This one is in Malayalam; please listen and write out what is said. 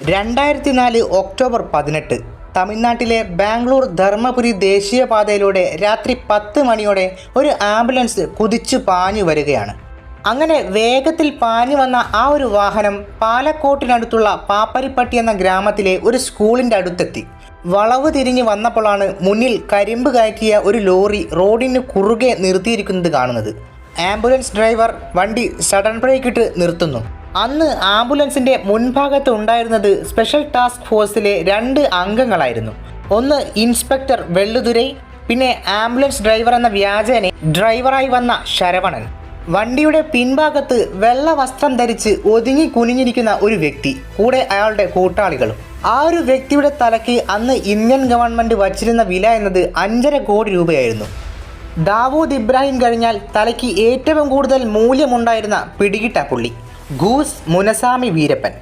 2004 ഒക്ടോബർ 18 തമിഴ്നാട്ടിലെ ബാംഗ്ലൂർ ധർമ്മപുരി ദേശീയപാതയിലൂടെ രാത്രി 10 മണിയോടെ ഒരു ആംബുലൻസ് കുതിച്ചു പാഞ്ഞു വരികയാണ്. അങ്ങനെ വേഗത്തിൽ പാഞ്ഞു വന്ന ആ ഒരു വാഹനം പാലക്കോട്ടിനടുത്തുള്ള പാപ്പരിപ്പട്ടി എന്ന ഗ്രാമത്തിലെ ഒരു സ്കൂളിൻ്റെ അടുത്തെത്തി. വളവ് തിരിഞ്ഞ് വന്നപ്പോഴാണ് മുന്നിൽ കരിമ്പ് കയറ്റിയ ഒരു ലോറി റോഡിന് കുറുകെ നിർത്തിയിരിക്കുന്നത് കാണുന്നത്. ആംബുലൻസ് ഡ്രൈവർ വണ്ടി സഡൻ ബ്രേക്ക് ഇട്ട് നിർത്തുന്നു. അന്ന് ആംബുലൻസിൻ്റെ മുൻഭാഗത്ത് ഉണ്ടായിരുന്നത് സ്പെഷ്യൽ ടാസ്ക് ഫോഴ്സിലെ 2 അംഗങ്ങളായിരുന്നു. ഒന്ന് ഇൻസ്പെക്ടർ വെള്ളുതുരൈ, പിന്നെ ആംബുലൻസ് ഡ്രൈവർ എന്ന വ്യാജേന ഡ്രൈവറായി വന്ന ശരവണൻ. വണ്ടിയുടെ പിൻഭാഗത്ത് വെള്ള വസ്ത്രം ധരിച്ച് ഒതുങ്ങി കുനിഞ്ഞിരിക്കുന്ന ഒരു വ്യക്തി, കൂടെ അയാളുടെ കൂട്ടാളികളും. ആ ഒരു വ്യക്തിയുടെ തലയ്ക്ക് അന്ന് ഇന്ത്യൻ ഗവൺമെൻറ് വച്ചിരുന്ന വില എന്നത് 5.5 കോടി രൂപയായിരുന്നു. ദാവൂദ് ഇബ്രാഹിം കഴിഞ്ഞാൽ തലയ്ക്ക് ഏറ്റവും കൂടുതൽ മൂല്യമുണ്ടായിരുന്ന പിടികിട്ട പുള്ളി ഗൂസ് മുനസാമി വീരപ്പൻ.